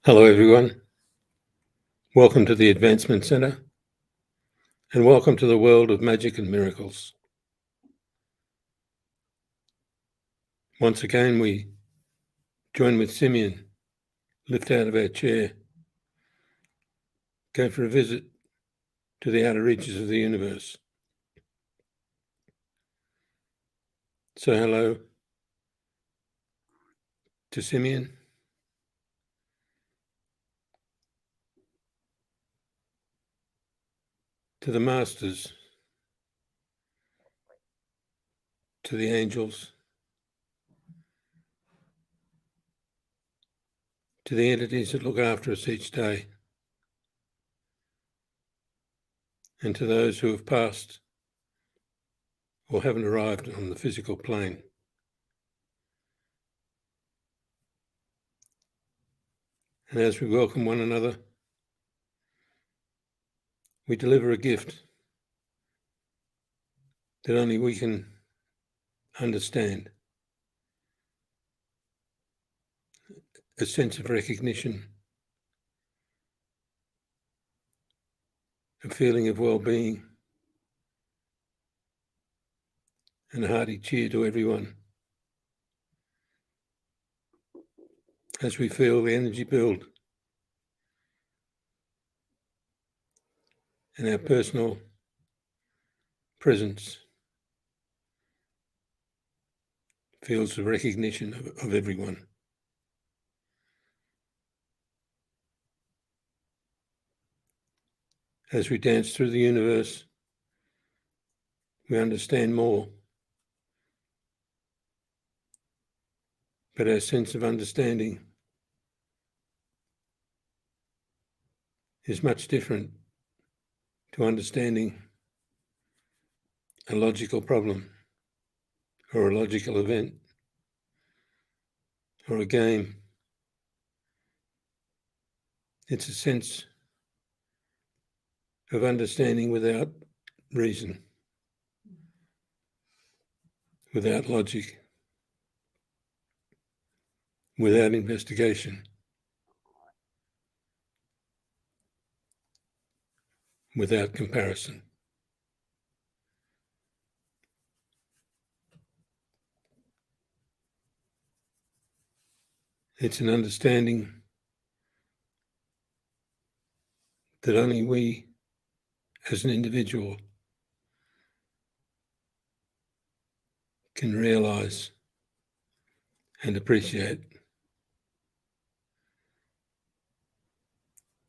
Hello, everyone. Welcome to the Advancement Center, and welcome to the world of magic and miracles. Once again, we join with Simmion, lift out of our chair, go for a visit to the outer reaches of the universe. Say hello to Simmion. To the masters, to the angels, to the entities that look after us each day, and to those who have passed or haven't arrived on the physical plane. And as we welcome one another, we deliver a gift that only we can understand. A sense of recognition, a feeling of well-being, and a hearty cheer to everyone as we feel the energy build and our personal presence feels the recognition of everyone. As we dance through the universe, we understand more, but our sense of understanding is much different to understanding a logical problem or a logical event or a game. It's a sense of understanding without reason, without logic, without investigation, without comparison. It's an understanding that only we, as an individual, can realize and appreciate.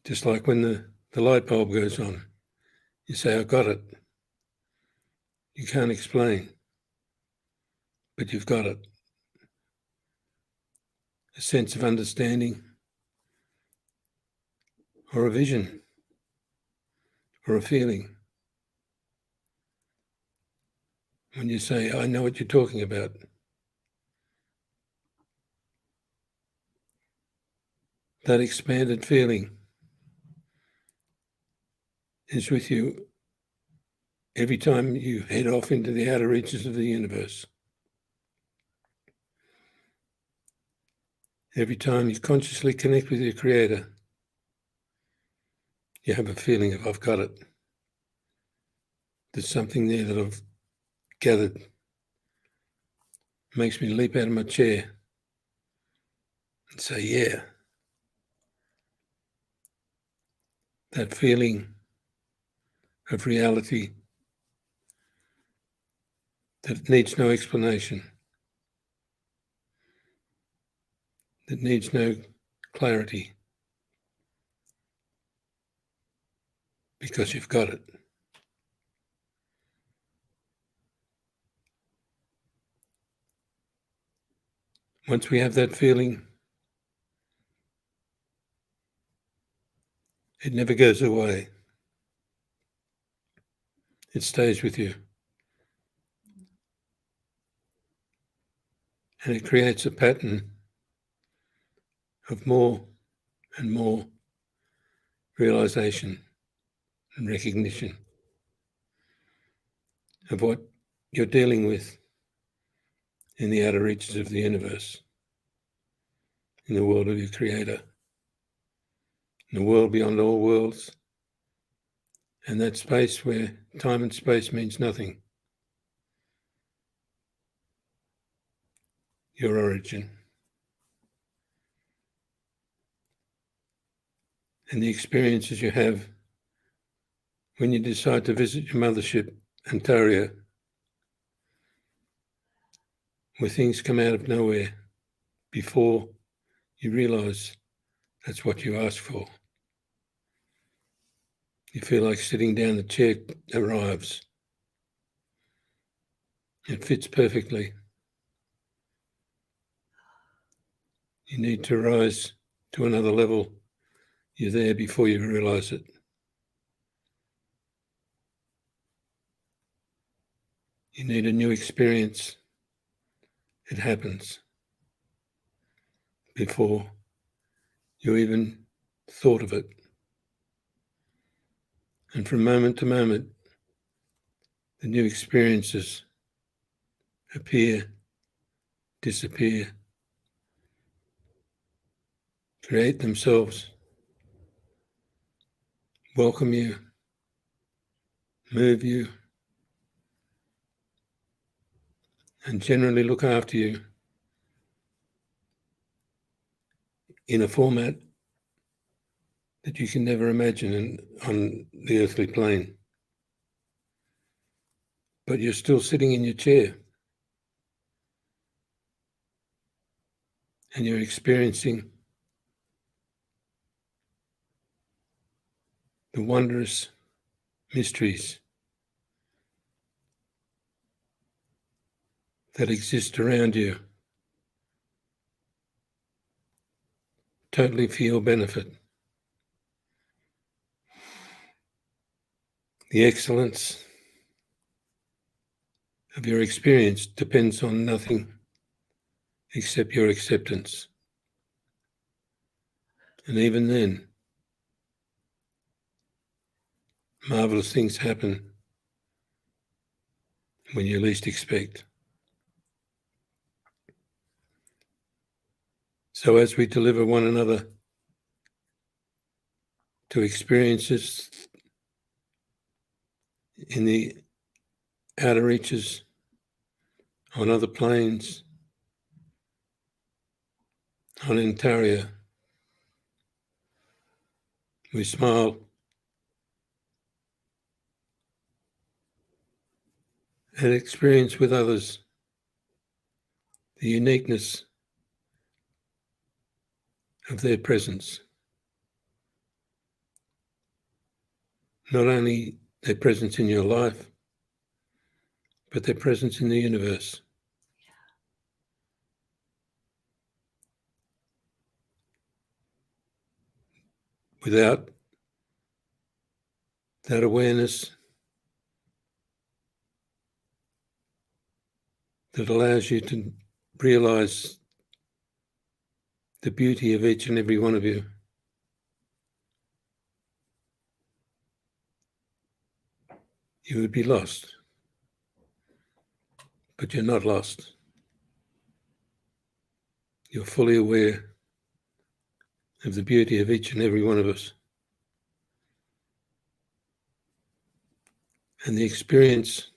Just like when the light bulb goes on, you say, I got it. You can't explain, but you've got it. A sense of understanding, or a vision, or a feeling. When you say, I know what you're talking about. That expanded feeling is with you every time you head off into the outer reaches of the universe. Every time you consciously connect with your Creator, you have a feeling of, I've got it. There's something there that I've gathered. Makes me leap out of my chair and say, yeah. That feeling of reality that needs no explanation, that needs no clarity, because you've got it. Once we have that feeling, it never goes away. It stays with you. And it creates a pattern of more and more realization and recognition of what you're dealing with in the outer reaches of the universe, in the world of your Creator. in the world beyond all worlds, and that space where time and space means nothing. Your origin. And the experiences you have when you decide to visit your mothership, Antaria, where things come out of nowhere before you realise that's what you asked for. You feel like sitting down, the chair arrives. It fits perfectly. You need to rise to another level. You're there before you realise it. You need a new experience. It happens before you even thought of it. And from moment to moment, the new experiences appear, disappear, create themselves, welcome you, move you, and generally look after you in a format that you can never imagine on the earthly plane. But you're still sitting in your chair and you're experiencing the wondrous mysteries that exist around you, totally for your benefit. The excellence of your experience depends on nothing except your acceptance. And even then, marvelous things happen when you least expect. So as we deliver one another to experiences in the outer reaches, on other planes, on Antaria, we smile and experience with others the uniqueness of their presence. Not only their presence in your life, but their presence in the universe. Without that awareness that allows you to realize the beauty of each and every one of you, you would be lost. But you're not lost. You're fully aware of the beauty of each and every one of us. And the experience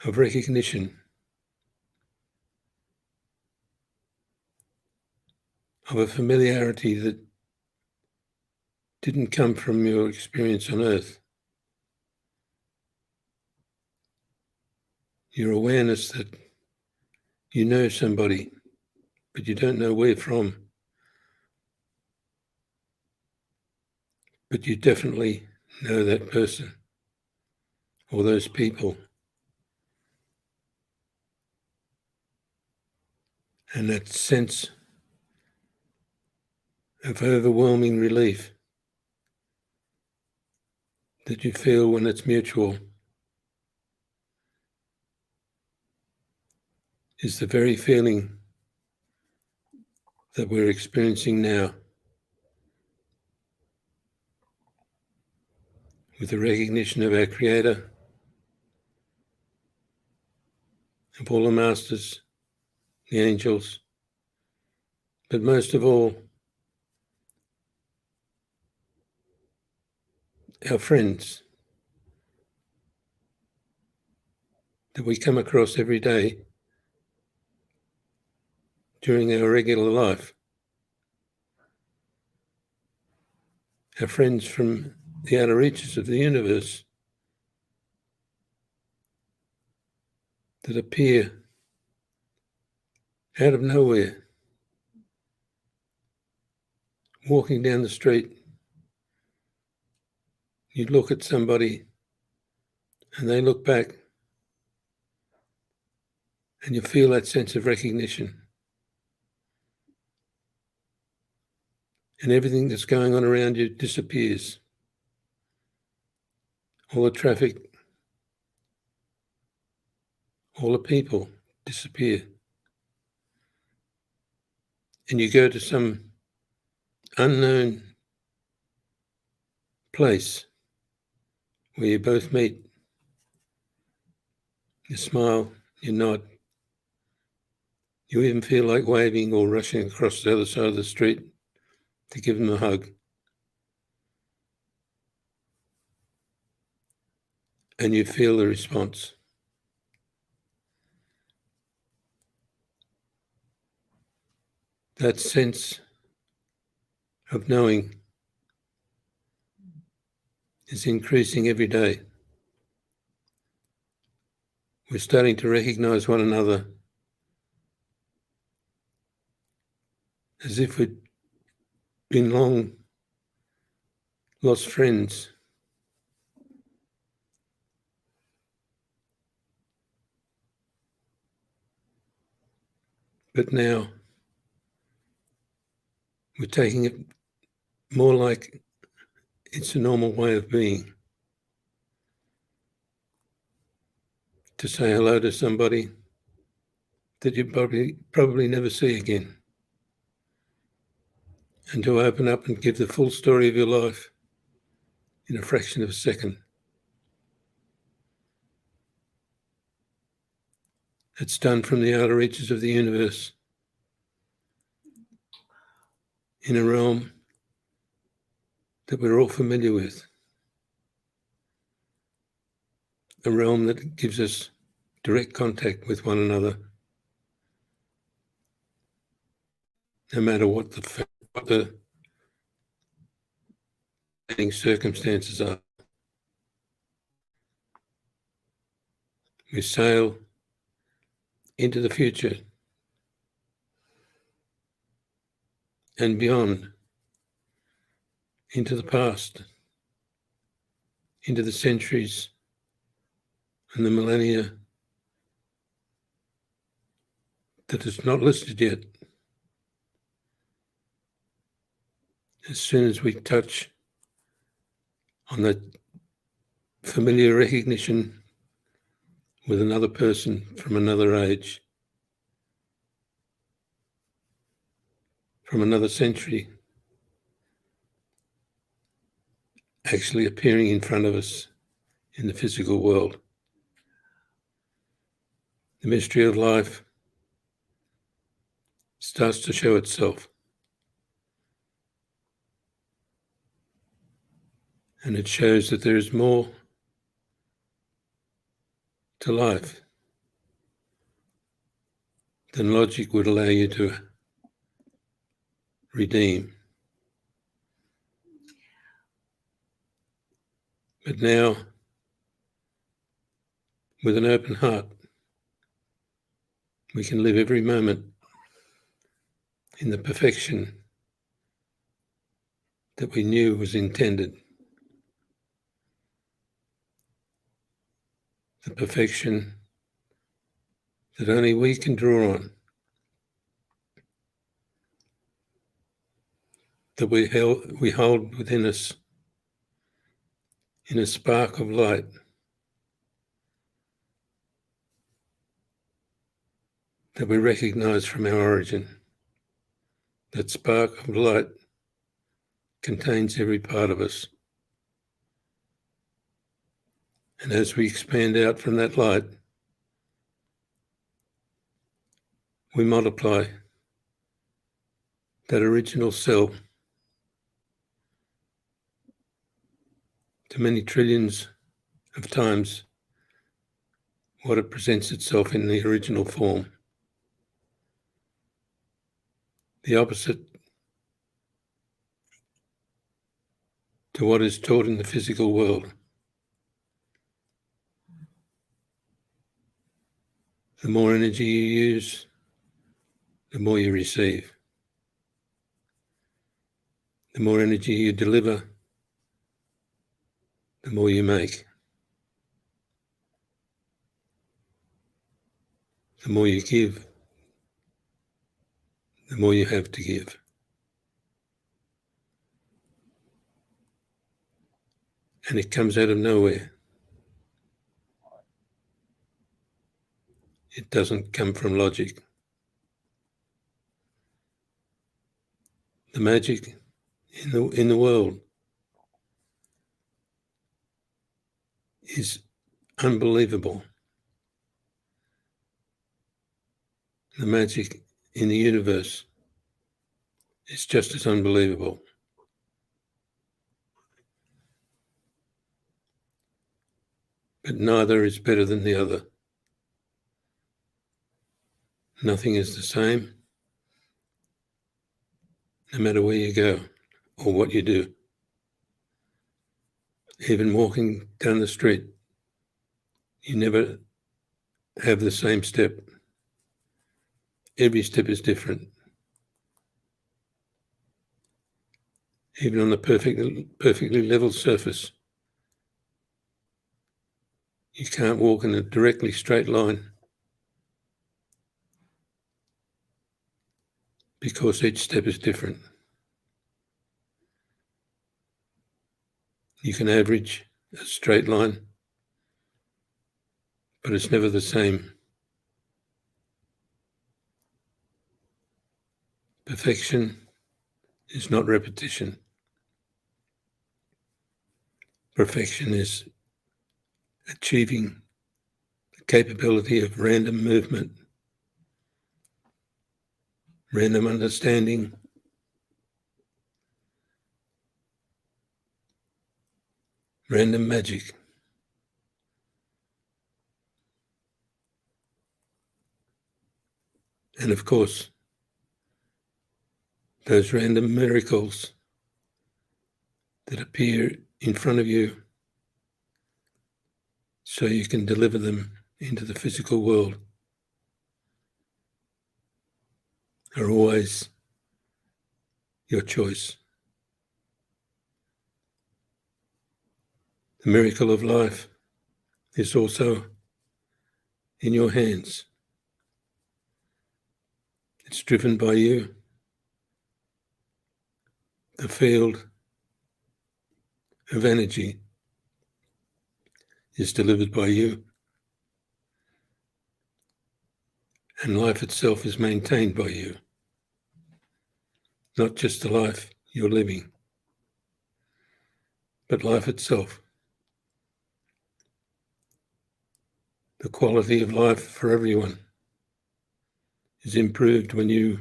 of recognition of a familiarity that didn't come from your experience on earth. Your awareness that you know somebody, but you don't know where from. But you definitely know that person or those people. And that sense of overwhelming relief that you feel when it's mutual is the very feeling that we're experiencing now, with the recognition of our Creator, of all the masters, the angels, But most of all, our friends that we come across every day during our regular life. Our friends from the outer reaches of the universe that appear out of nowhere, walking down the street. You look at somebody and they look back and you feel that sense of recognition. And everything that's going on around you disappears. All the traffic, all the people disappear. And you go to some unknown place where you both meet. You smile, you nod. You even feel like waving or rushing across the other side of the street to give them a hug. And you feel the response. That sense of knowing is increasing every day. We're starting to recognize one another as if we'd been long lost friends. But now we're taking it more like it's a normal way of being. To say hello to somebody that you probably never see again. And to open up and give the full story of your life in a fraction of a second. It's done from the outer reaches of the universe in a realm that we're all familiar with. A realm that gives us direct contact with one another, no matter what the circumstances are. We sail into the future and beyond, into the past, into the centuries and the millennia that is not listed yet. As soon as we touch on that familiar recognition with another person from another age, from another century, actually appearing in front of us in the physical world. The mystery of life starts to show itself. And it shows that there is more to life than logic would allow you to redeem. But now, with an open heart, we can live every moment in the perfection that we knew was intended. The perfection that only we can draw on, that we hold within us in a spark of light that we recognize from our origin. That spark of light contains every part of us. And as we expand out from that light, we multiply that original cell to many trillions of times what it presents itself in the original form. The opposite to what is taught in the physical world. The more energy you use, the more you receive. The more energy you deliver, the more you make. The more you give, the more you have to give. And it comes out of nowhere. It doesn't come from logic. The magic in the world is unbelievable. The magic in the universe is just as unbelievable. But neither is better than the other. Nothing is the same, no matter where you go or what you do. Even walking down the street, you never have the same step. Every step is different. Even on a perfectly level surface, you can't walk in a directly straight line because each step is different. You can average a straight line, but it's never the same. Perfection is not repetition. Perfection is achieving the capability of random movement, random understanding, random magic. And of course, those random miracles that appear in front of you so you can deliver them into the physical world are always your choice. The miracle of life is also in your hands. It's driven by you. The field of energy is delivered by you. And life itself is maintained by you. Not just the life you're living, but life itself. The quality of life for everyone is improved when you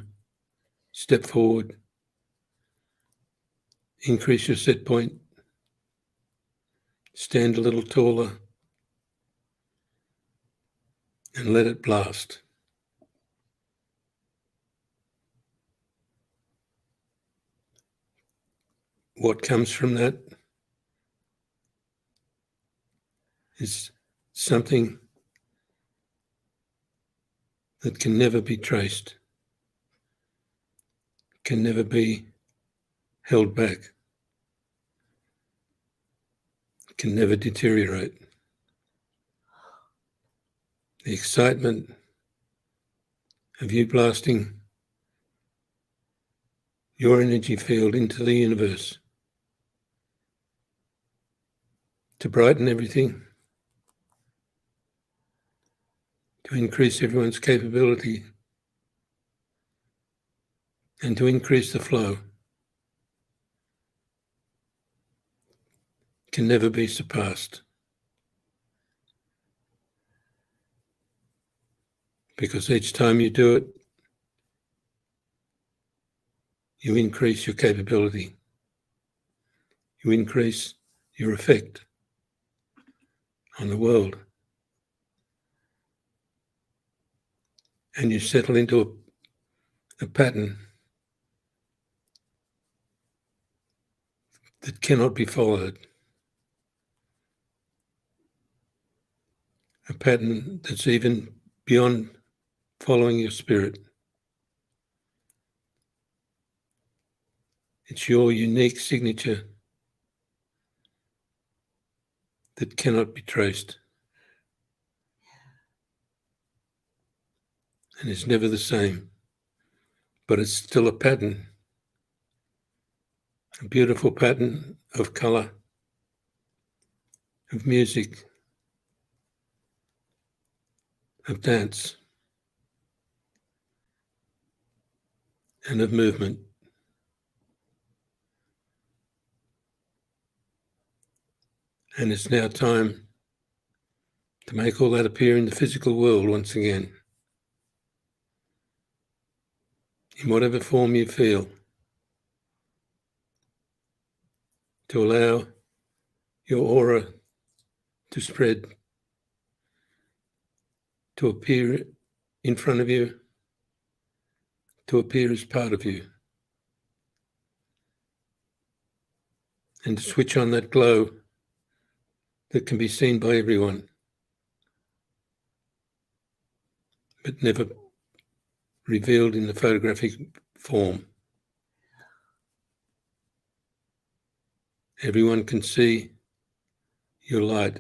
step forward, increase your set point, stand a little taller, and let it blast. What comes from that is something that can never be traced, can never be held back, can never deteriorate. The excitement of you blasting your energy field into the universe to brighten everything, to increase everyone's capability, and to increase the flow can never be surpassed. Because each time you do it, you increase your capability. You increase your effect on the world. And you settle into a pattern that cannot be followed. A pattern that's even beyond following your spirit. It's your unique signature that cannot be traced. And it's never the same, but it's still a pattern, a beautiful pattern of colour, of music, of dance, and of movement. And it's now time to make all that appear in the physical world once again, in whatever form you feel, to allow your aura to spread, to appear in front of you, to appear as part of you, and to switch on that glow that can be seen by everyone, but never revealed in the photographic form. Everyone can see your light.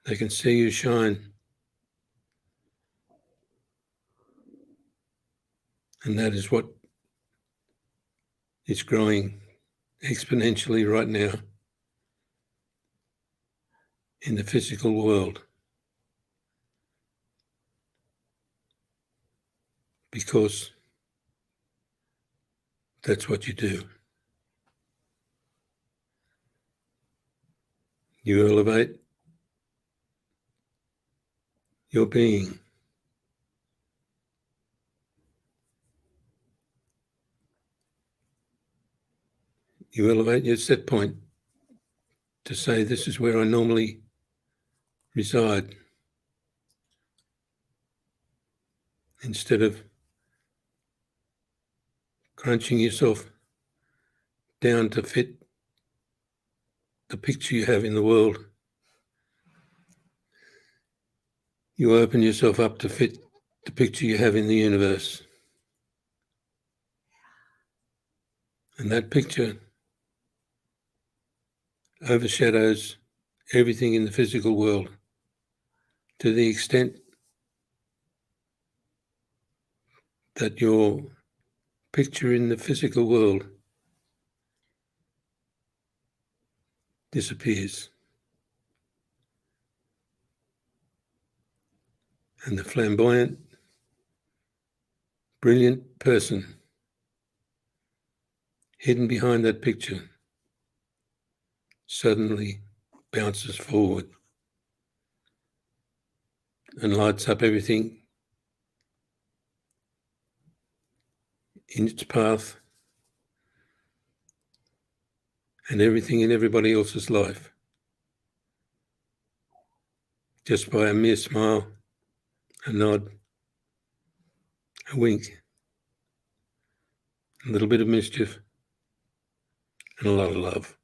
They can see you shine. And that is what is growing exponentially right now in the physical world. Because that's what you do. You elevate your being. You elevate your set point to say, this is where I normally reside, instead of crunching yourself down to fit the picture you have in the world. You open yourself up to fit the picture you have in the universe. And that picture overshadows everything in the physical world to the extent that your picture in the physical world disappears. And the flamboyant, brilliant person hidden behind that picture suddenly bounces forward and lights up everything in its path and everything in everybody else's life, just by a mere smile, a nod, a wink, a little bit of mischief, and a lot of love.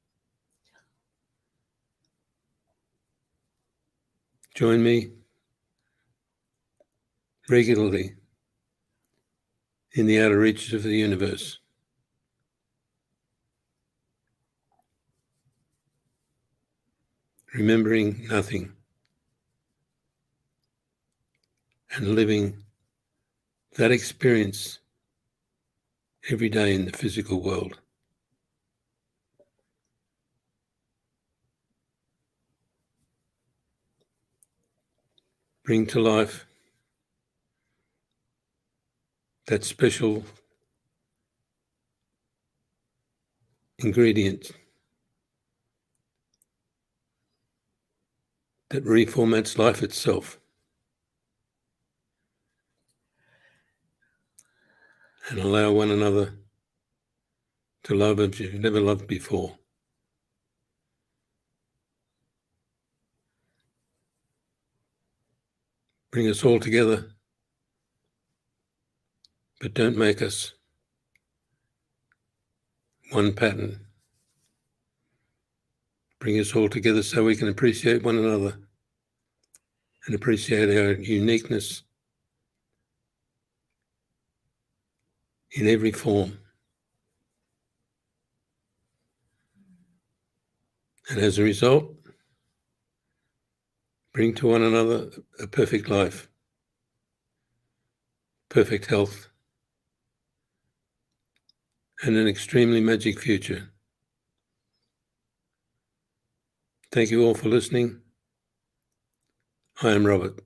Join me regularly in the outer reaches of the universe, remembering nothing and living that experience every day in the physical world. Bring to life that special ingredient that reformats life itself. and allow one another to love as you've never loved before. Bring us all together, but don't make us one pattern. Bring us all together so we can appreciate one another and appreciate our uniqueness in every form. And as a result, bring to one another a perfect life, perfect health, and an extremely magic future. Thank you all for listening. I am Robert.